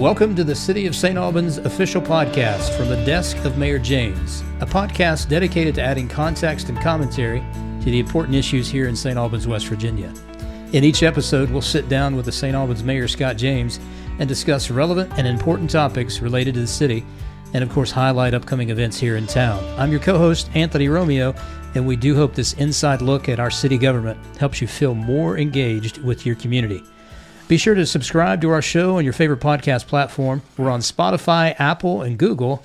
Welcome to the City of St. Albans official podcast from the desk of Mayor James, a podcast dedicated to adding context and commentary to the important issues here in St. Albans, West Virginia. In each episode, we'll sit down with the St. Albans Mayor Scott James and discuss relevant and important topics related to the city, and of course highlight upcoming events here in town. I'm your co-host, Anthony Romeo, and we do hope this inside look at our city government helps you feel more engaged with your community. Be sure to subscribe to our show on your favorite podcast platform. We're on Spotify, Apple, and Google,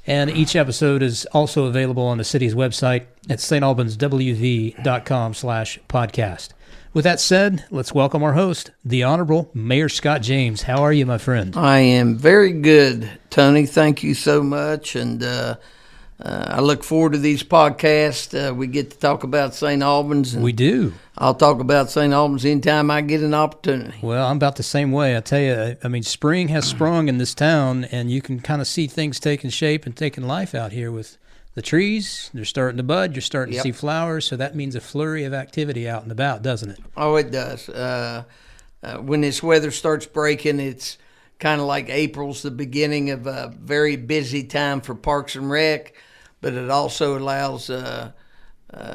and each episode is also available on the city's website at stalbanswv.com/podcast. With that said, let's welcome our host, the Honorable Mayor Scott James. How are you, my friend? I am very good, Tony. Thank you so much, and I look forward to these podcasts. We get to talk about St. Albans. And we do. I'll talk about St. Albans anytime I get an opportunity. Well, I'm about the same way. I tell you, I mean, spring has sprung in this town, and you can kind of see things taking shape and taking life out here with the trees. They're starting to bud. You're starting to see flowers, so that means a flurry of activity out and about, doesn't it? Oh, it does. When this weather starts breaking, it's kind of like April's the beginning of a very busy time for Parks and Rec, but it also allows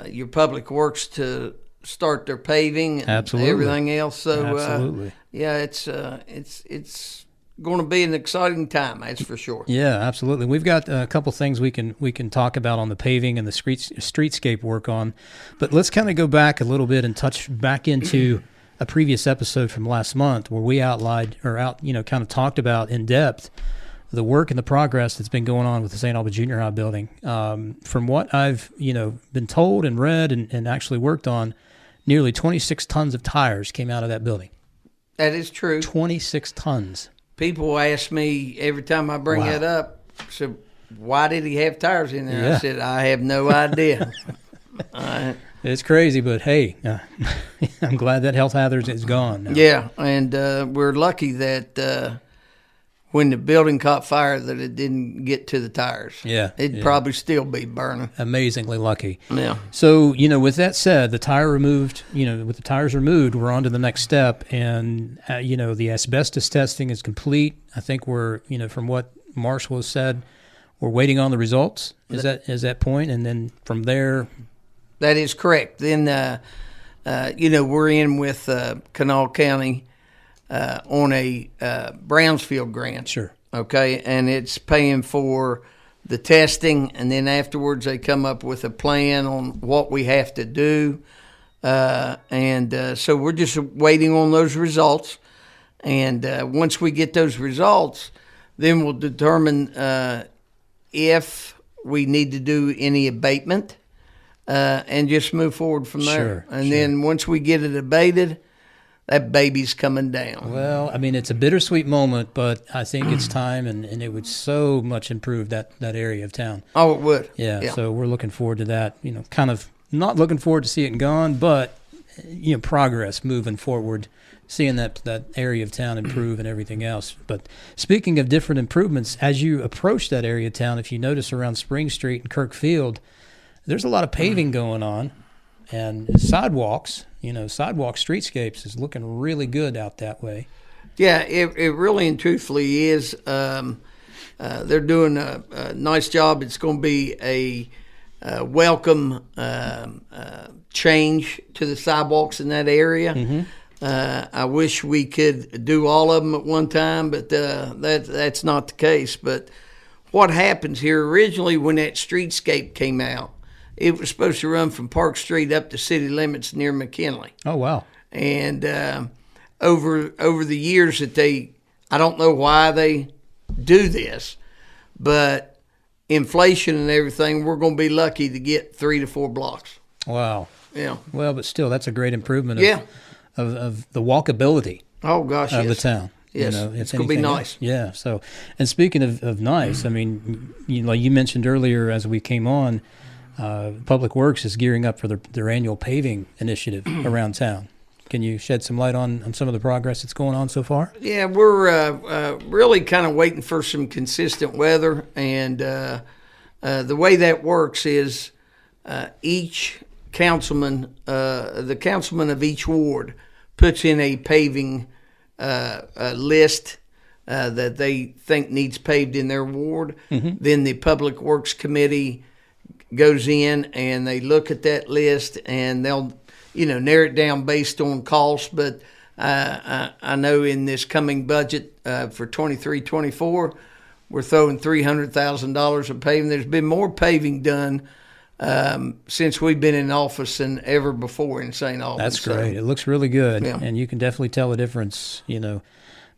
your public works to start their paving and everything else. So it's going to be an exciting time, that's for sure. Yeah, absolutely. We've got a couple things we can talk about on the paving and the streetscape work on, but let's kind of go back a little bit and touch back into a previous episode from last month where we kind of talked about in depth the work and the progress that's been going on with the St. Albans Junior High building. From what I've been told and read and actually worked on, nearly 26 tons of tires came out of that building. That is true. 26 tons. People ask me every time I bring that up, so why did he have tires in there? Yeah. I said, I have no idea. It's crazy, but hey, I'm glad that health hazard is gone now. Yeah, and we're lucky that when the building caught fire that it didn't get to the tires. Yeah. It'd probably still be burning. Amazingly lucky. Yeah. So, with that said, with the tires removed, we're on to the next step. And, the asbestos testing is complete. I think we're, from what Marshall has said, we're waiting on the results. Is that point? And then from there. That is correct. Then, we're in with Kanawha County on a Brownsfield grant. Sure. Okay, and it's paying for the testing, and then afterwards they come up with a plan on what we have to do. So we're just waiting on those results. And once we get those results, then we'll determine if we need to do any abatement and just move forward from there. Then once we get it abated, that baby's coming down. Well, I mean, it's a bittersweet moment, but I think it's time, and it would so much improve that area of town. Oh, it would. Yeah, so we're looking forward to that. Kind of not looking forward to see it gone, but, progress moving forward, seeing that area of town improve and everything else. But speaking of different improvements, as you approach that area of town, if you notice around Spring Street and Kirk Field, there's a lot of paving going on, and sidewalks. Sidewalk streetscapes is looking really good out that way. Yeah, it really and truthfully is. They're doing a nice job. It's going to be a welcome change to the sidewalks in that area. Mm-hmm. I wish we could do all of them at one time, but that's not the case. But what happens here, originally when that streetscape came out, it was supposed to run from Park Street up to city limits near McKinley. Oh, wow. And over the years I don't know why they do this, but inflation and everything, we're going to be lucky to get 3 to 4 blocks. Wow. Yeah. Well, but still, that's a great improvement of the walkability of the town. Yes, it's going to be nice. Yeah. So, and speaking of nice, I mean, like you mentioned earlier as we came on, Public Works is gearing up for their annual paving initiative around town. Can you shed some light on some of the progress that's going on so far? Yeah, we're really kind of waiting for some consistent weather, and the way that works is each councilman, the councilman of each ward, puts in a paving list that they think needs paved in their ward. Then the Public Works Committee goes in and they look at that list and they'll, narrow it down based on cost. But I know in this coming budget for 23-24, we're throwing $300,000 of paving. There's been more paving done since we've been in office than ever before in St. Albans. That's great. It looks really good, Yeah. and you can definitely tell the difference.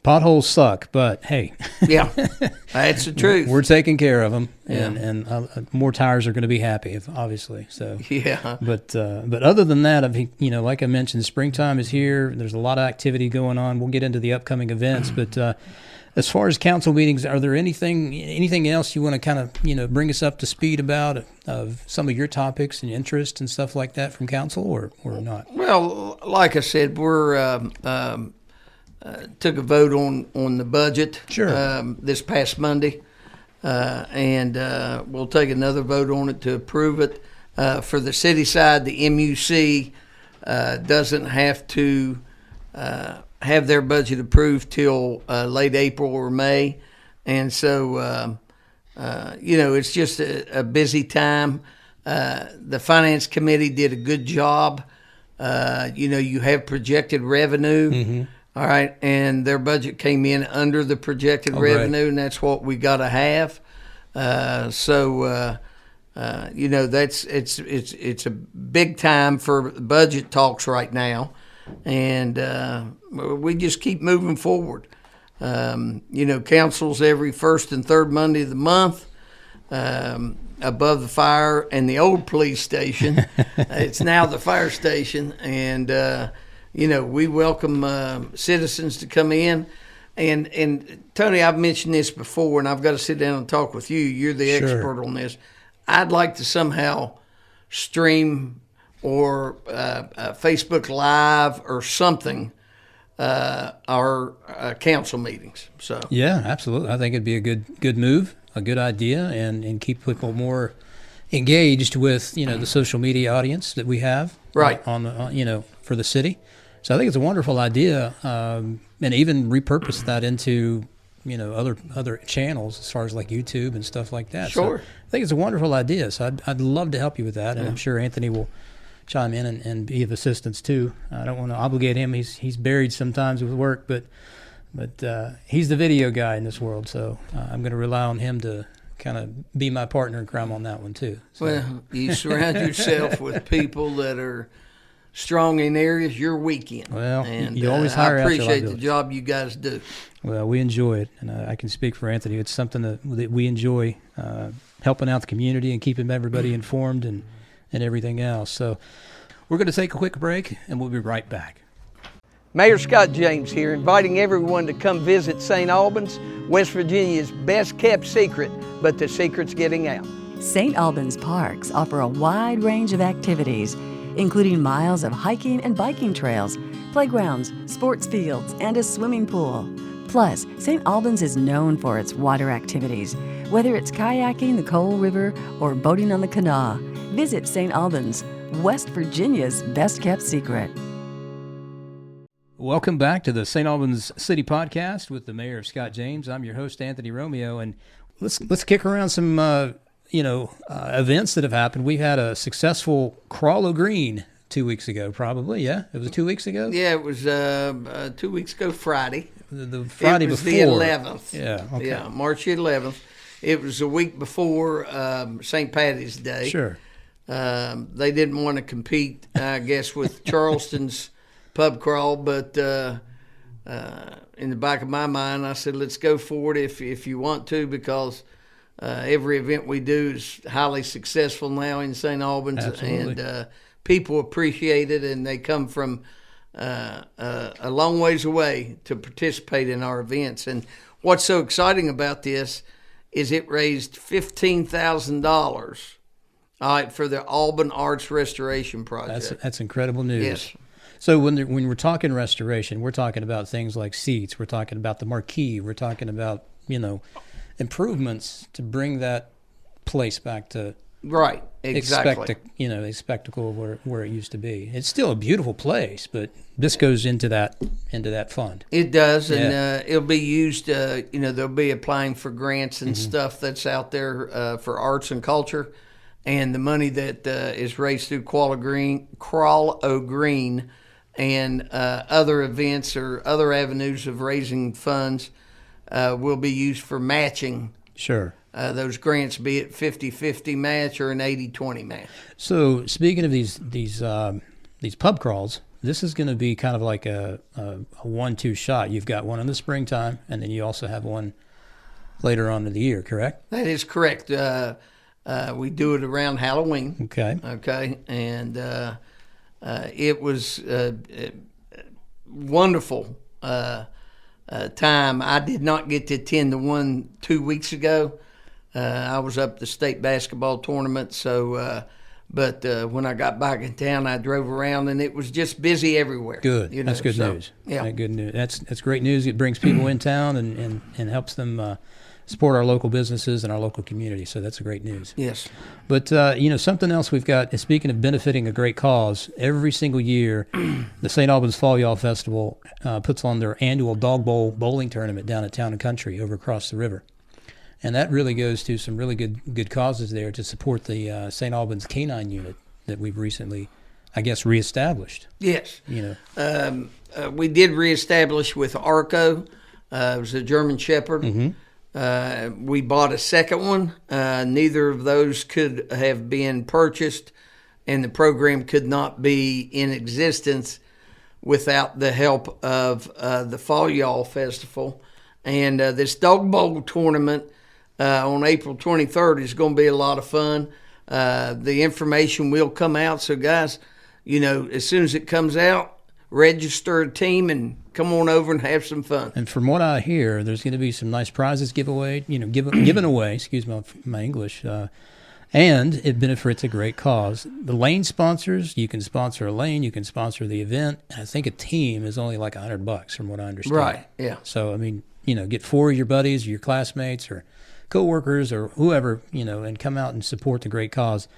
Potholes suck, but hey, Yeah, that's the truth. we're taking care of them, and more tires are going to be happy, obviously. So Yeah. But other than that, I think, like I mentioned, springtime is here. There's a lot of activity going on. We'll get into the upcoming events, but as far as council meetings, are there anything else you want to kind of bring us up to speed about of some of your topics and interests and stuff like that from council, or not? Well, like I said, we're took a vote on the budget this past Monday, and we'll take another vote on it to approve it. For the city side, the MUC doesn't have to have their budget approved till late April or May, and so it's just a busy time. The Finance Committee did a good job. You have projected revenue. All right, and their budget came in under the projected revenue, and that's what we got to have. That's it's a big time for budget talks right now, and we just keep moving forward. Council's every first and third Monday of the month. Above the fire and the old police station, it's now the fire station, and. We welcome citizens to come in. And Tony, I've mentioned this before, and I've got to sit down and talk with you. You're the expert on this. I'd like to somehow stream or Facebook Live or something our council meetings. So Yeah, absolutely. I think it'd be a good move, a good idea, and keep people more engaged with the social media audience that we have on for the city. So I think it's a wonderful idea, and even repurpose that into other channels as far as like YouTube and stuff like that. Sure. So I think it's a wonderful idea. So I'd love to help you with that, and I'm sure Anthony will chime in and be of assistance too. I don't want to obligate him. He's buried sometimes with work, but he's the video guy in this world. So I'm going to rely on him to kind of be my partner in crime on that one too. So. Well, you surround yourself with people that are strong in areas you're weak in. Well, and you always hire I out your appreciate the liabilities. job you guys do. Well, we enjoy it, and I can speak for Anthony. It's something that we enjoy, helping out the community and keeping everybody informed and everything else. So we're going to take a quick break, and we'll be right back. Mayor Scott James here, inviting everyone to come visit St. Albans, West Virginia's best kept secret, but the secret's getting out. St. Albans parks offer a wide range of activities, including miles of hiking and biking trails, playgrounds, sports fields, and a swimming pool. Plus, St. Albans is known for its water activities, whether it's kayaking the Coal River or boating on the Kanawha. Visit St. Albans, West Virginia's best-kept secret. Welcome back to the St. Albans City Podcast with the Mayor Scott James. I'm your host, Anthony Romeo, and let's kick around some events that have happened. We had a successful Crawl O'Green 2 weeks ago, probably. Yeah, it was 2 weeks ago. Yeah, it was 2 weeks ago Friday. The Friday before. It was the 11th. Yeah, okay. Yeah, March 11th. It was a week before St. Patty's Day. Sure. They didn't want to compete, I guess, with Charleston's pub crawl, but in the back of my mind, I said, let's go for it if you want to, because every event we do is highly successful now in St. Albans. Absolutely. And people appreciate it, and they come from a long ways away to participate in our events. And what's so exciting about this is it raised $15,000 for the Albans Arts Restoration Project. That's incredible news. Yes. So when we're talking restoration, we're talking about things like seats. We're talking about the marquee. We're talking about improvements to bring that place back to Right, exactly. A spectacle where it used to be. It's still a beautiful place, but this goes into that fund. It does, Yeah. and it'll be used. They'll be applying for grants and stuff that's out there for arts and culture, and the money that is raised through Crawl O Green, and other events or other avenues of raising funds will be used for matching. Sure. Those grants, be it 50-50 match or an 80-20 match. So speaking of these pub crawls, this is going to be kind of like a 1-2 shot. You've got one in the springtime, and then you also have one later on in the year, correct? That is correct. We do it around Halloween. Okay. Okay, and it was wonderful time. I did not get to attend the one 2 weeks ago. I was up the state basketball tournament, so but when I got back in town, I drove around, and it was just busy everywhere. Good. That's good news. Yeah, good news. That's great news. It brings people in town and helps them support our local businesses and our local community. So that's great news. Yes. But something else we've got is, speaking of benefiting a great cause, every single year, the St. Albans Fall Y'all Festival puts on their annual Dog Bowl bowling tournament down at Town and Country over across the river. And that really goes to some really good causes there to support the St. Albans Canine Unit that we've recently, I guess, reestablished. Yes. We did reestablish with Arco. It was a German Shepherd. Mm-hmm. We bought a second one. Neither of those could have been purchased, and the program could not be in existence without the help of the Fall Y'all Festival. And this Dog Bowl tournament on April 23rd is going to be a lot of fun. The information will come out. So, guys, as soon as it comes out, register a team and come on over and have some fun. And from what I hear, there's going to be some nice prizes given away, excuse my English, and it benefits a great cause. The lane sponsors, you can sponsor a lane, you can sponsor the event. I think a team is only like $100 from what I understand. Right, yeah. So, get 4 of your buddies or your classmates or coworkers or whoever, and come out and support the great cause.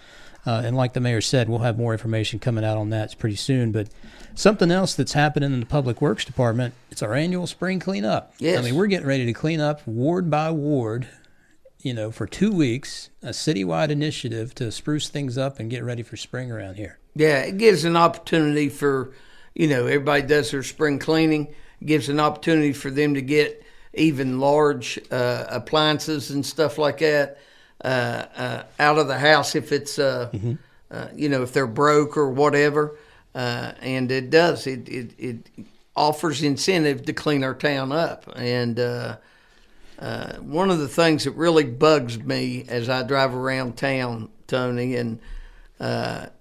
And like the mayor said, we'll have more information coming out on that pretty soon. But something else that's happening in the Public Works Department, it's our annual spring cleanup. Yes. We're getting ready to clean up ward by ward, for 2 weeks, a citywide initiative to spruce things up and get ready for spring around here. Yeah, it gives an opportunity for, everybody does their spring cleaning. It gives an opportunity for them to get even large appliances and stuff like that out of the house if it's, if they're broke or whatever. And it does. It offers incentive to clean our town up. And one of the things that really bugs me as I drive around town, Tony, and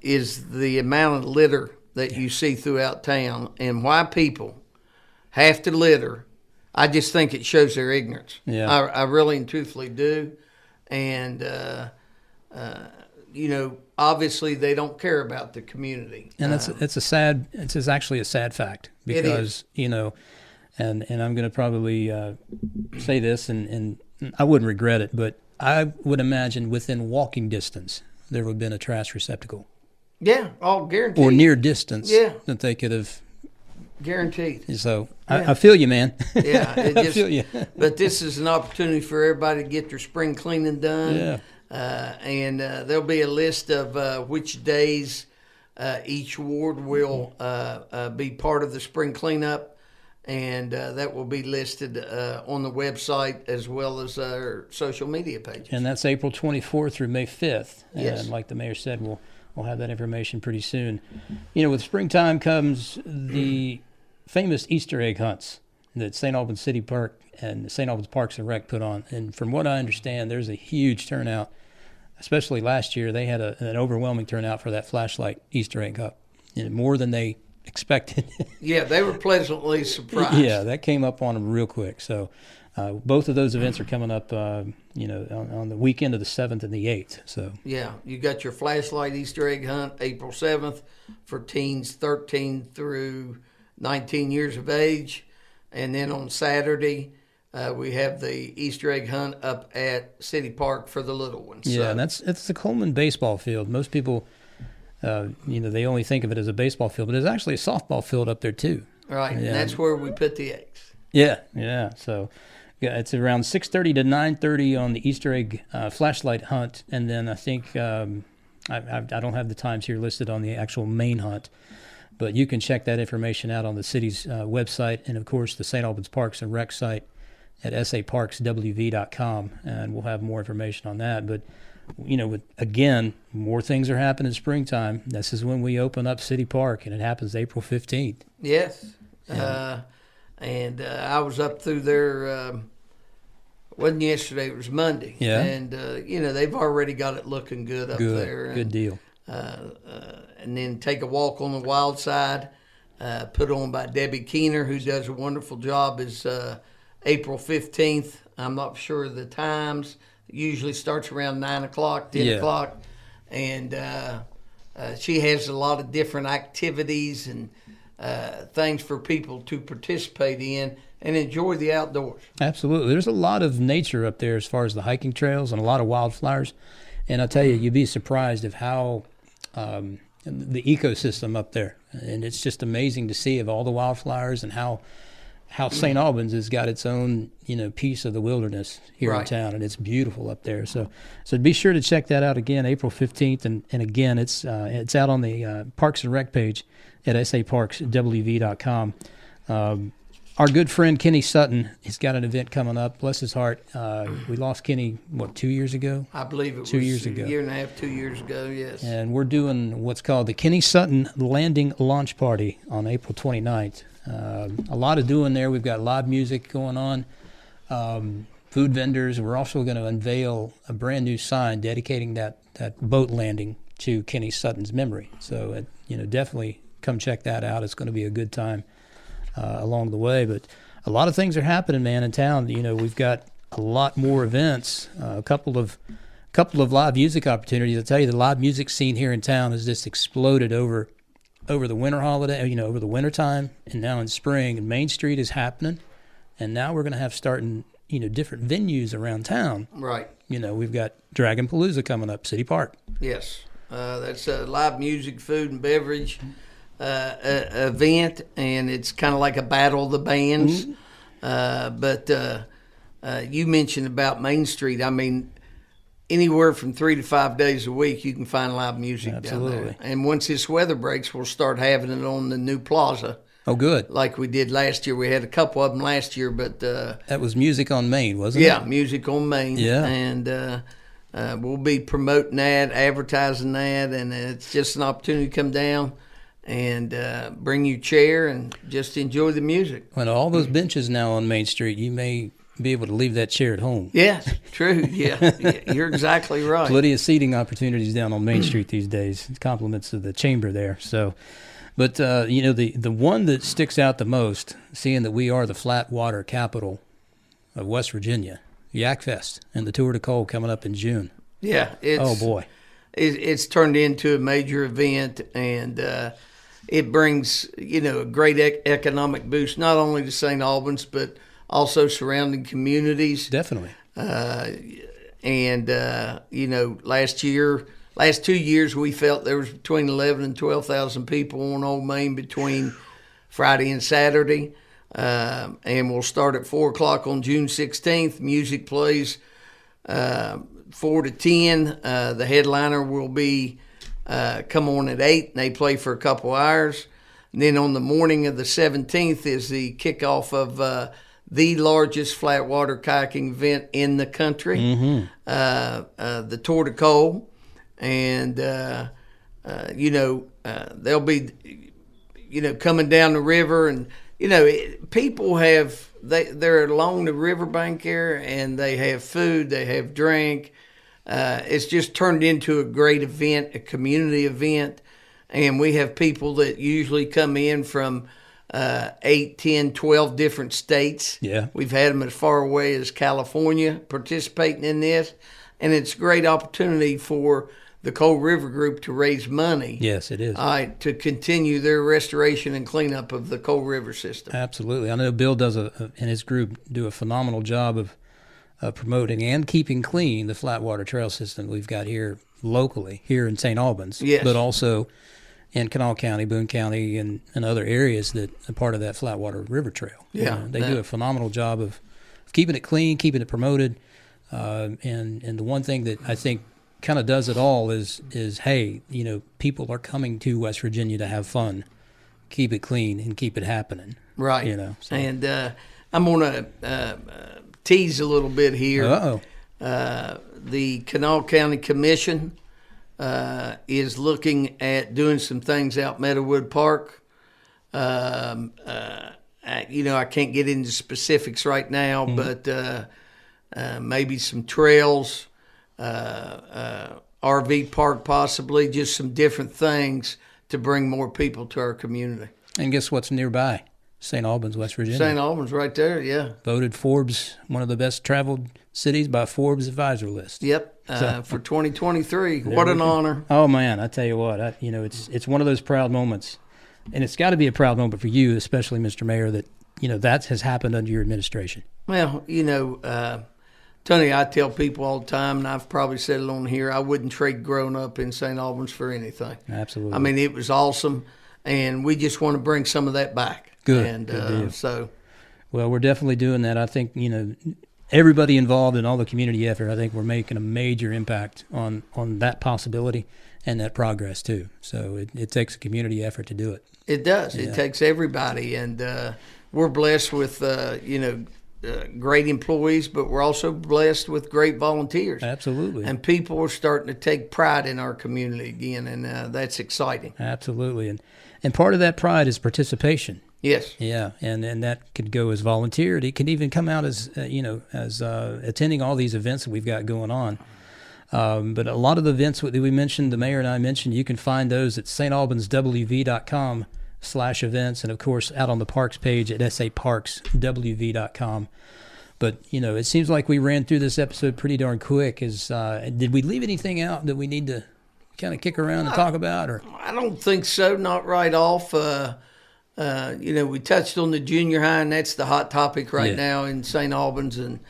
is the amount of litter that you see throughout town and why people have to litter. I just think it shows their ignorance. Yeah. I really and truthfully do. And, obviously they don't care about the community. And it's actually a sad fact because, and I'm going to probably say this and I wouldn't regret it, but I would imagine within walking distance, there would have been a trash receptacle. Yeah, all guaranteed. Or near distance that they could have. Guaranteed. So I feel you, man. Yeah, I feel you. But this is an opportunity for everybody to get their spring cleaning done. Yeah. And there'll be a list of which days each ward will be part of the spring cleanup, and that will be listed on the website as well as our social media pages. And that's April 24th through May 5th. Yes. And like the mayor said, we'll have that information pretty soon. With springtime comes the famous Easter egg hunts that St. Albans City Park and St. Albans Parks and Rec put on. And from what I understand, there's a huge turnout. Especially last year, they had an overwhelming turnout for that flashlight Easter egg hunt, more than they expected. Yeah, they were pleasantly surprised. Yeah, that came up on them real quick. So both of those events are coming up, on the weekend of the 7th and the 8th. So yeah, you got your flashlight Easter egg hunt April 7th for teens 13 through 19 years of age, and then on Saturday we have the Easter egg hunt up at City Park for the little ones. Yeah, and it's the Coleman baseball field. Most people, they only think of it as a baseball field, but there's actually a softball field up there too. Right, Yeah. and that's where we put the eggs. Yeah. So, yeah, it's around 6:30 to 9:30 on the Easter egg flashlight hunt, and then I think I don't have the times here listed on the actual main hunt, but you can check that information out on the city's website, and of course the St. Albans Parks and Rec site at saparkswv.com, and we'll have more information on that. But again, more things are happening in springtime. This is when we open up City Park, and it happens April 15th. Yes. Yeah. And I was up through there, wasn't yesterday, it was Monday. Yeah. And, they've already got it looking good up there. Good deal. And then take a walk on the wild side, put on by Debbie Keener, who does a wonderful job, is April 15th. I'm not sure of the times. It usually starts around 9 o'clock, 10 o'clock. And she has a lot of different activities and things for people to participate in and enjoy the outdoors. Absolutely. There's a lot of nature up there as far as the hiking trails and a lot of wildflowers. And I'll tell you, you'd be surprised of how the ecosystem up there. And it's just amazing to see of all the wildflowers and how St. Albans has got its own, piece of the wilderness here in town, and it's beautiful up there. So be sure to check that out again, April 15th, and again, it's out on the Parks and Rec page at saparkswv.com. Our good friend Kenny Sutton, he's got an event coming up. Bless his heart. We lost Kenny, 2 years ago? I believe it was 2 years ago. A year and a half, 2 years ago, yes. And we're doing what's called the Kenny Sutton Landing Launch Party on April 29th. A lot of doing there. We've got live music going on, food vendors. We're also going to unveil a brand new sign dedicating that boat landing to Kenny Sutton's memory. So, definitely come check that out. It's going to be a good time along the way. But a lot of things are happening, man, in town. We've got a lot more events, a couple of live music opportunities. I'll tell you, the live music scene here in town has just exploded over the winter holiday, over the winter time, and now in spring. And Main Street is happening, and now we're going to have starting, different venues around town. Right. We've got Dragon Palooza coming up, City Park. Yes. That's a live music, food, and beverage event, and it's kind of like a battle of the bands. Mm-hmm. But you mentioned about Main Street. I mean, anywhere from 3 to 5 days a week, you can find live music down there. And once this weather breaks, we'll start having it on the new plaza. Oh, good. Like we did last year. We had a couple of them last year, but that was Music on Main, wasn't it? Yeah, Music on Main. Yeah. And we'll be promoting that, advertising that, and it's just an opportunity to come down and bring your chair and just enjoy the music. When all those benches now on Main Street, you may be able to leave that chair at home. Yes, true. Yeah, you're exactly right. Plenty of seating opportunities down on Main Street these days. Compliments to the chamber there. So, but the one that sticks out the most, seeing that we are the flat water capital of West Virginia, Yak Fest and the Tour de Cole coming up in June. Yeah, it's turned into a major event, and it brings a great economic boost not only to St. Albans but also surrounding communities. Definitely. Last 2 years, we felt there was between 11 and 12,000 people on Old Main between Friday and Saturday. And we'll start at 4 o'clock on June 16th. Music plays 4 to 10. The headliner will be come on at 8, and they play for a couple hours. And then on the morning of the 17th is the kickoff of the largest flat water kayaking event in the country, the Tour de Cole. And, they'll be, coming down the river. And, people they're along the riverbank here, and they have food, they have drink. It's just turned into a great event, a community event. And we have people that usually come in from 8, 10, 12 different states. Yeah. We've had them as far away as California participating in this. And it's a great opportunity for the Coal River Group to raise money. Yes, it is. To continue their restoration and cleanup of the Coal River system. Absolutely. I know Bill does and his group do a phenomenal job of promoting and keeping clean the flatwater trail system we've got here locally, here in St. Albans, yes. but also in Kanawha County, Boone County, and other areas that are part of that Flatwater River Trail. Yeah, they do a phenomenal job of keeping it clean, keeping it promoted, and the one thing that I think kind of does it all is hey, people are coming to West Virginia to have fun. Keep it clean and keep it happening. Right. So. And I'm going to tease a little bit here. Uh-oh. The Kanawha County Commission is looking at doing some things out Meadowood Park. I can't get into specifics right now, but maybe some trails, RV park possibly, just some different things to bring more people to our community. And guess what's nearby? St. Albans, West Virginia. St. Albans right there, yeah. Voted Forbes one of the best traveled cities by Forbes advisor list. Yep, for 2023. What an honor. Oh, man, I tell you what, it's one of those proud moments. And it's got to be a proud moment for you, especially, Mr. Mayor, that, that has happened under your administration. Well, Tony, I tell people all the time, and I've probably said it on here, I wouldn't trade growing up in St. Albans for anything. Absolutely. I mean, it was awesome, and we just want to bring some of that back. Good. And Good so. Well, we're definitely doing that. I think, everybody involved in all the community effort, I think we're making a major impact on that possibility and that progress, too. So it takes a community effort to do it. It does. Yeah. It takes everybody, and we're blessed with, great employees, but we're also blessed with great volunteers. Absolutely. And people are starting to take pride in our community again, and that's exciting. Absolutely. And part of that pride is participation. Yes. Yeah, and that could go as volunteered. It can even come out as, attending all these events that we've got going on. But a lot of the events that we mentioned, the mayor and I mentioned, you can find those at stalbanswv.com/events, and of course out on the parks page at saparkswv.com. But it seems like we ran through this episode pretty darn quick. Did we leave anything out that we need to kind of kick around and talk about? Or I don't think so. Not right off. We touched on the junior high, and that's the hot topic right now in St. Albans. And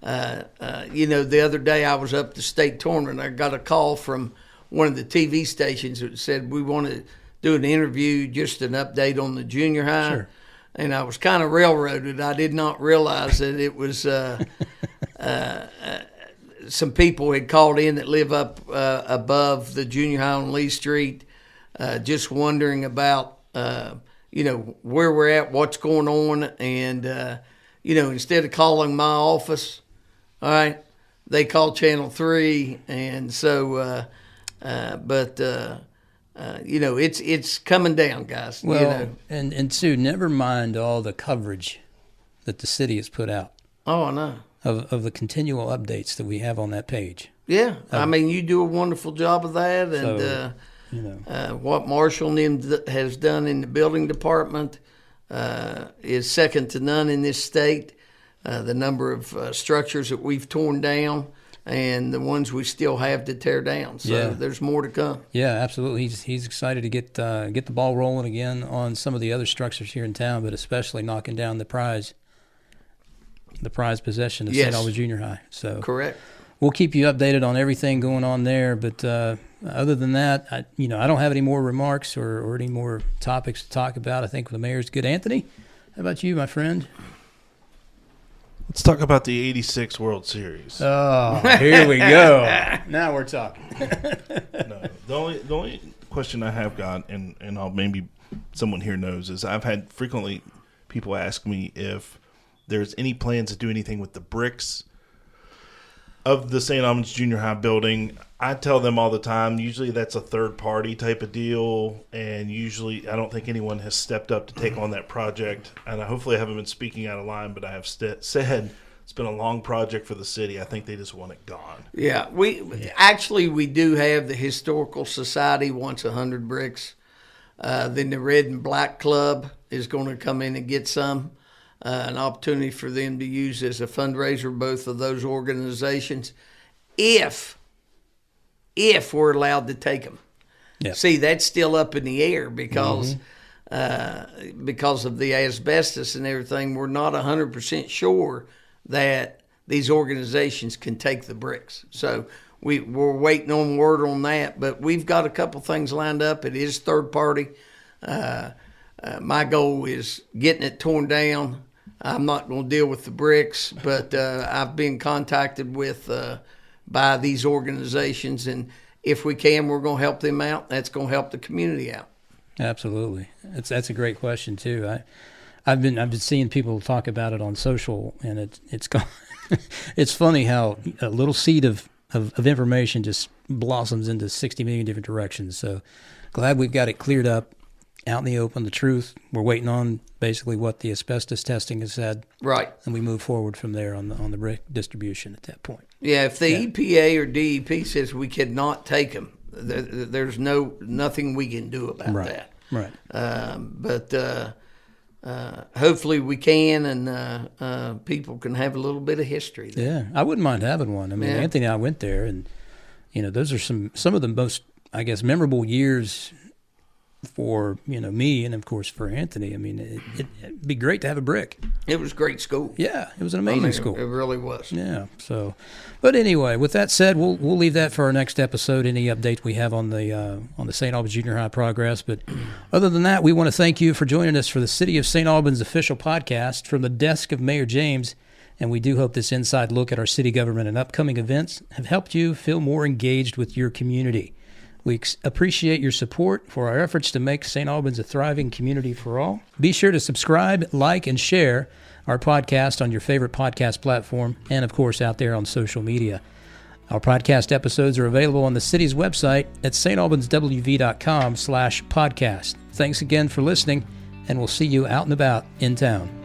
the other day I was up to state tournament. I got a call from one of the TV stations that said we want to do an interview, just an update on the junior high. Sure. And I was kind of railroaded. I did not realize that it was some people had called in that live up above the junior high on Lee Street, just wondering about, where we're at, what's going on. And, instead of calling my office, all right, they called Channel 3. And so, it's coming down, guys. Well, and Sue, never mind all the coverage that the city has put out. Oh, I know. Of the continual updates that we have on that page. Yeah, I mean, you do a wonderful job of that, and what Marshall and them has done in the building department is second to none in this state. The number of structures that we've torn down, and the ones we still have to tear down. So there's more to come. Yeah, absolutely. He's excited to get the ball rolling again on some of the other structures here in town, but especially knocking down the prize possession of St. Albans Junior High. So correct. We'll keep you updated on everything going on there. But other than that, I don't have any more remarks or any more topics to talk about. I think the mayor's good. Anthony, how about you, my friend? Let's talk about the '86 World Series. Oh, here we go. Now we're talking. No, the only question I have got, and maybe someone here knows, is I've had frequently people ask me if there's any plans to do anything with the bricks of the St. Albans Junior High building. I tell them all the time, usually that's a third-party type of deal, and usually I don't think anyone has stepped up to take on that project. And hopefully I haven't been speaking out of line, but I have said it's been a long project for the city. I think they just want it gone. Yeah, we do have the Historical Society wants 100 bricks. Then the Red and Black Club is going to come in and get some. An opportunity for them to use as a fundraiser, both of those organizations. If if we're allowed to take them. Yep. See, that's still up in the air because of the asbestos and everything. We're not 100% sure that these organizations can take the bricks. So we're waiting on word on that, but we've got a couple things lined up. It is third party. My goal is getting it torn down. I'm not going to deal with the bricks, but I've been contacted with by these organizations, and if we can, we're going to help them out. That's going to help the community out. Absolutely. That's a great question too. I've been seeing people talk about it on social, and it's it's funny how a little seed of information just blossoms into 60 million different directions. So glad we've got it cleared up, out in the open, the truth. We're waiting on basically what the asbestos testing has said. Right. And we move forward from there on the brick distribution at that point. Yeah, if the EPA or DEP says we cannot take them, there's nothing we can do about that. Right. But hopefully we can, and people can have a little bit of history there. Yeah, I wouldn't mind having one. I mean, Yeah. Anthony and I went there, and those are some of the most, I guess, memorable years for me, and of course for Anthony. I mean, it'd be great to have a brick. It was a great school. Yeah, it was an amazing school. It really was. Yeah. So, but anyway, with that said, we'll leave that for our next episode. Any update we have on the St. Albans Junior High progress. But other than that, we want to thank you for joining us for the City of St. Albans official podcast from the desk of Mayor James. And we do hope this inside look at our city government and upcoming events have helped you feel more engaged with your community. We appreciate your support for our efforts to make St. Albans a thriving community for all. Be sure to subscribe, like, and share our podcast on your favorite podcast platform and, of course, out there on social media. Our podcast episodes are available on the city's website at stalbanswv.com/podcast. Thanks again for listening, and we'll see you out and about in town.